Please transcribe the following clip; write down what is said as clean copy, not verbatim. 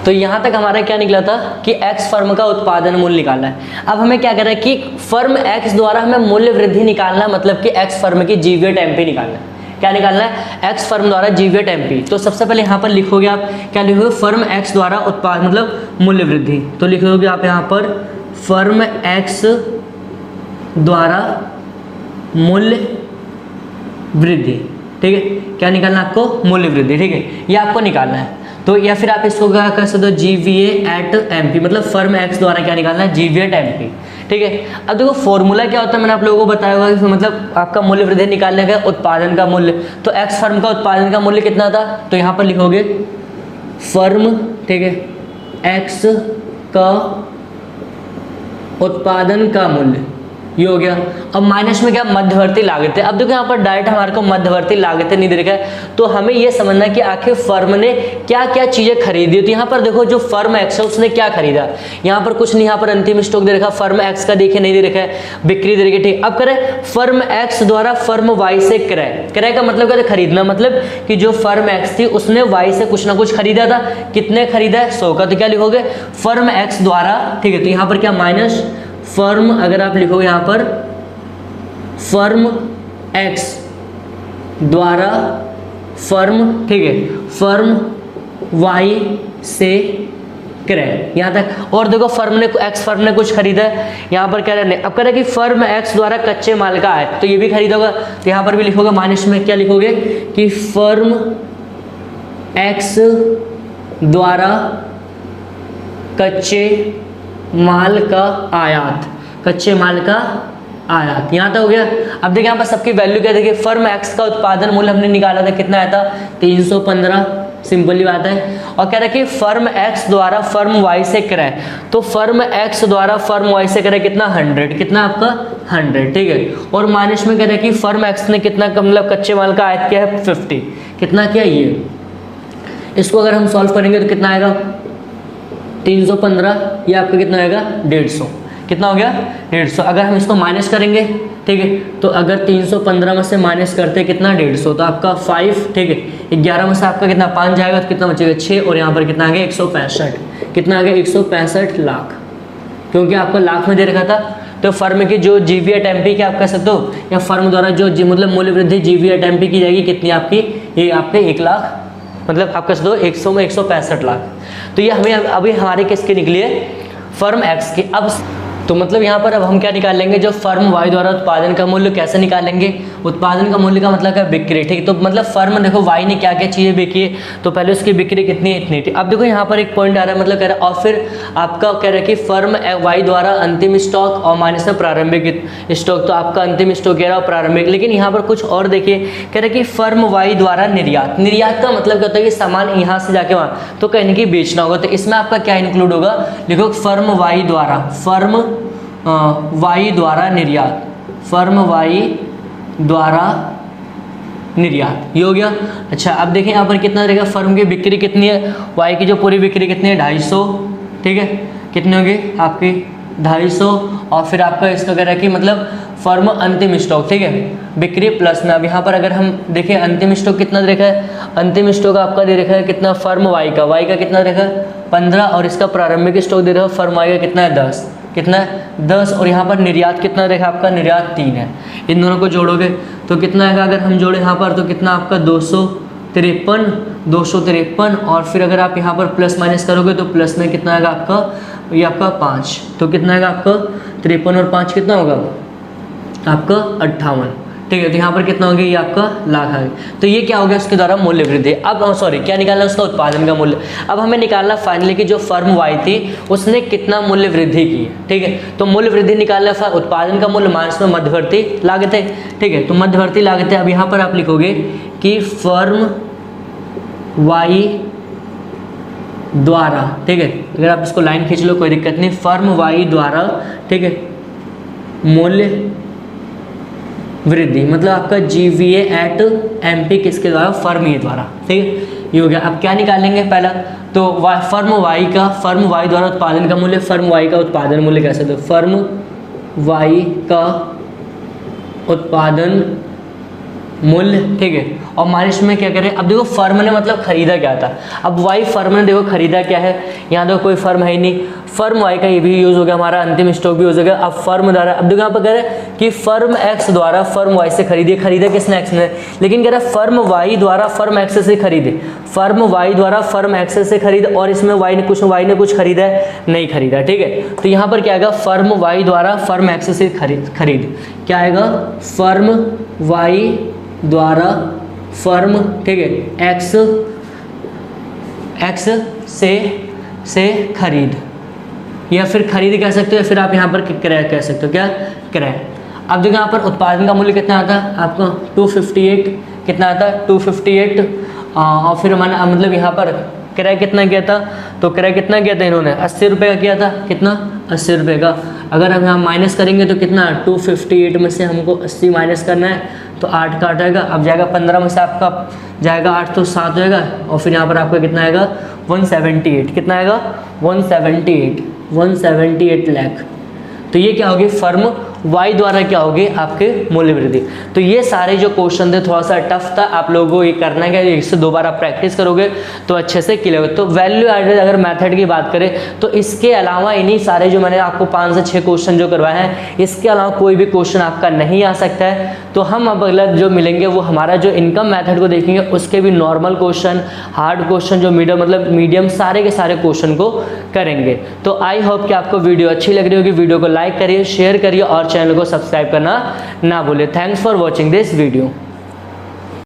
तो यहाँ तक हमारा क्या निकला था कि एक्स फर्म का उत्पादन मूल्य निकालना है। अब हमें क्या करना है कि फर्म एक्स द्वारा हमें मूल्य वृद्धि निकालना है, मतलब कि एक्स फर्म की जीवीएट एमपी निकालना है। क्या निकालना है? एक्स फर्म द्वारा जीवीएट एमपी। तो सबसे पहले यहाँ पर लिखोगे आप, क्या लिखोगे? फर्म एक्स द्वारा उत्पाद मतलब मूल्य वृद्धि। तो लिखोगे आप यहाँ पर फर्म एक्स द्वारा मूल्य वृद्धि। ठीक है, क्या निकालना है आपको? मूल्य वृद्धि। ठीक है, ये आपको निकालना है। तो या फिर आप इसको क्या कर सकते हो? जीवीए एट एमपी, मतलब फर्म एक्स द्वारा क्या निकालना है? जीवीएट एमपी। ठीक है, अब देखो फॉर्मूला क्या होता है, मैंने आप लोगों को बताया होगा कि मतलब आपका मूल्य वृद्धि निकालने का उत्पादन का मूल्य। तो एक्स फर्म का उत्पादन का मूल्य कितना था? तो यहाँ पर लिखोगे फर्म, ठीक है, एक्स का उत्पादन का मूल्य, ये हो गया। अब माइनस में क्या? मध्यवर्ती लागत है। अब देखो यहाँ पर डायरेक्ट हमारे को मध्यवर्ती लागतें नहीं दे रखा है, तो हमें ये समझना है कि आखिर फर्म ने क्या क्या चीजें खरीदी। तो यहाँ पर देखो जो फर्म एक्स है उसने क्या खरीदा, यहाँ पर कुछ नहीं, यहाँ पर अंतिम स्टॉक दे रखा, फर्म एक्स का देखिए नहीं दे रखा है, बिक्री दे रखी। ठीक, अब करें फर्म एक्स द्वारा फर्म वाई से क्रय। क्रय का मतलब क्या? खरीदना, मतलब कि जो फर्म एक्स थी उसने वाई से कुछ ना कुछ खरीदा था। कितने खरीदा है? 100 का। तो क्या लिखोगे? फर्म एक्स द्वारा, ठीक है, तो यहाँ पर क्या माइनस फर्म, अगर आप लिखोगे यहाँ पर फर्म एक्स द्वारा फर्म, ठीक है, फर्म वाई से क्रय, यहाँ तक। और देखो फर्म ने, एक्स फर्म ने कुछ खरीदा है, यहाँ पर क्या रहने, अब कह रहे हैं कि फर्म एक्स द्वारा कच्चे माल का आयात, तो ये भी खरीदा होगा। तो यहाँ पर भी लिखोगे माइनस में, क्या लिखोगे कि फर्म एक्स द्वारा कच्चे माल का आयात, कच्चे माल का आयात, यहाँ तक हो गया। अब देखिए यहाँ पर सबकी वैल्यू क्या, देखिए फर्म एक्स का उत्पादन मूल्य हमने निकाला था, कितना आया था? 315, सिंपली बात है। और कह रहा है कि फर्म एक्स द्वारा फर्म वाई से क्रय, तो फर्म एक्स द्वारा फर्म वाई से क्रय कितना? 100, कितना आपका? 100, ठीक है। और माइनस में कह रहा है कि फर्म एक्स ने कितना मतलब कच्चे माल का आयात किया है? 50, कितना किया? ये इसको अगर हम सॉल्व करेंगे तो कितना आएगा? 315, ये आपका कितना आएगा? 150, कितना हो गया? 150। अगर हम इसको माइनस करेंगे, ठीक है, तो अगर 315 में से माइनस करते हैं कितना? 150, तो आपका 5, ठीक है, 11 में से आपका कितना? 5 जाएगा, तो कितना बचेगा? 6, और यहाँ पर कितना आ गया? 165, कितना आ गया? 165 लाख, क्योंकि आपको लाख में दे रखा था। तो फर्म की जो जीवीएट एमपी की आप कह सकते हो, या फर्म द्वारा जो मतलब मूल्य वृद्धि जीवीएट एमपी की जाएगी, कितनी आपकी? ये आपके 1 लाख, मतलब आप कह सकते हो 100 में 165 लाख। तो ये हमें अभी हमारे किसके निकली है? फर्म एक्स की। अब तो मतलब यहाँ पर अब हम क्या निकालेंगे? जो फर्म वाई द्वारा उत्पादन का मूल्य कैसे निकालेंगे? उत्पादन का मूल्य का मतलब क्या? बिक्री। ठीक, तो मतलब फर्म देखो वाई ने क्या क्या चीज़ें बेची है, तो पहले उसकी बिक्री कितनी है? इतनी। अब देखो यहाँ पर एक पॉइंट आ रहा है, मतलब कह रहा है, और फिर आपका कह रहा है कि फर्म वाई द्वारा अंतिम स्टॉक और माइनस में प्रारंभिक स्टॉक, तो आपका अंतिम स्टॉक कह रहा है प्रारंभिक। लेकिन यहाँ पर कुछ और देखिए, कह रहा है कि फर्म वाई द्वारा निर्यात। निर्यात का मतलब क्या होता है कि सामान यहाँ से जाके वहाँ, तो कहने की बेचना होगा। तो इसमें आपका क्या इंक्लूड होगा? लिखो फर्म वाई द्वारा, फर्म वाई द्वारा निर्यात, फर्म वाई द्वारा निर्यात, ये हो गया। अच्छा, अब देखें यहाँ पर कितना रहेगा? फर्म की बिक्री कितनी है? वाई की जो पूरी बिक्री कितनी है? 250, ठीक है, कितनी होगी आपकी? 250। और फिर आपका इसका कह रहा है कि मतलब फर्म अंतिम स्टॉक, ठीक है, बिक्री प्लस में। अब यहाँ पर अगर हम देखें अंतिम स्टॉक कितना दे रखा है? अंतिम स्टॉक आपका दे रखा है कितना? फर्म वाई का कितना दे रखा है? 15, और इसका प्रारंभिक स्टॉक दे रखा है फर्म वाई का कितना है? 10, कितना है? 10। और यहाँ पर निर्यात कितना देखा आपका? निर्यात 3 है। इन दोनों को जोड़ोगे तो कितना आएगा? अगर हम जोड़े यहाँ पर तो कितना आपका? 253, और फिर अगर आप यहाँ पर प्लस माइनस करोगे तो प्लस में कितना आएगा आपका? ये आपका 5, तो कितना आएगा आपका? 53 और 5 कितना होगा आपका? 58, ठीक है। तो यहाँ पर कितना हो गया? ये आपका लाख आ गया। तो ये क्या हो गया? उसके द्वारा मूल्य वृद्धि। अब सॉरी, क्या निकालना? उसका उत्पादन का मूल्य। अब हमें निकालना फाइनली कि जो फर्म वाई थी उसने कितना मूल्य वृद्धि की है, ठीक है। तो मूल्य वृद्धि निकालना, उत्पादन का मूल्य माइनस में मध्यवर्ती लागतें, ठीक है। तो मध्यवर्ती लागतें, अब यहाँ पर आप लिखोगे कि फर्म वाई द्वारा, ठीक है, अगर आप इसको लाइन खींच लो कोई दिक्कत नहीं, फर्म वाई द्वारा, ठीक है, मूल्य वृद्धि, मतलब आपका जीवीए एट एमपी किसके द्वारा? फर्म ए द्वारा, ठीक है, ये हो गया। अब क्या निकालेंगे? पहला तो फर्म वाई द्वारा उत्पादन का मूल्य, फर्म वाई का उत्पादन मूल्य कैसे? तो फर्म वाई का उत्पादन मूल्य, ठीक है, और माइनस में क्या करें। अब देखो फर्म ने मतलब खरीदा क्या था, अब वाई फर्म ने देखो खरीदा क्या है, यहाँ तो कोई फर्म है ही नहीं, फर्म वाई का ये भी यूज हो गया, हमारा अंतिम स्टॉक भी हो गया। अब फर्म द्वारा, अब देखो यहाँ पर कह रहे हैं कि फर्म एक्स द्वारा फर्म वाई से खरीदे, खरीदा किसने, एक्स ने, लेकिन कह रहा है फर्म वाई द्वारा फर्म एक्स से खरीदे, फर्म वाई द्वारा फर्म एक्स से खरीदे, और इसमें वाई ने कुछ खरीदा है, नहीं खरीदा, ठीक है। तो यहाँ पर क्या आएगा, फर्म वाई द्वारा फर्म एक्स से खरीद क्या आएगा, फर्म वाई द्वारा फर्म, ठीक है, एक्स से खरीद, या फिर खरीद कह सकते हो, या फिर आप यहाँ पर क्रय कह सकते हो, क्या, क्रय। अब देखो यहाँ पर उत्पादन का मूल्य कितना आता है आपको, 258, कितना आता है 258, और फिर मैंने मतलब यहाँ पर क्रय कितना किया था, तो क्रय कितना किया था इन्होंने, 80 रुपये का किया था, कितना, 80 रुपये का। अगर हम यहाँ माइनस करेंगे तो कितना, 258 में से हमको 80 माइनस करना है, तो 8 का 8 आएगा, अब जाएगा 15 में से आपका जाएगा 8 तो 7 हो जाएगा, और फिर यहाँ पर आपका कितना आएगा 178, कितना आएगा 178 लाख। तो ये क्या होगी, फर्म वाई द्वारा क्या होगी आपके मूल्य वृद्धि। तो ये सारे जो क्वेश्चन थे थोड़ा सा टफ था, आप लोगों को ये करना है, इससे दोबारा प्रैक्टिस करोगे तो अच्छे से क्लियर होगा। तो वैल्यू एडेड अगर मेथड की बात करें तो इसके अलावा इन्हीं सारे जो मैंने आपको 5 से 6 क्वेश्चन जो करवाए हैं, इसके अलावा कोई भी क्वेश्चन आपका नहीं आ सकता है। तो हम अब अगला जो मिलेंगे वो हमारा जो इनकम मेथड को देखेंगे, उसके भी नॉर्मल क्वेश्चन, हार्ड क्वेश्चन, जो मीडियम सारे के सारे क्वेश्चन को करेंगे। तो आई होप कि आपको वीडियो अच्छी लग रही होगी। वीडियो को लाइक करिए, शेयर करिए और चैनल को सब्सक्राइब करना ना भूलें। Thanks for watching this video.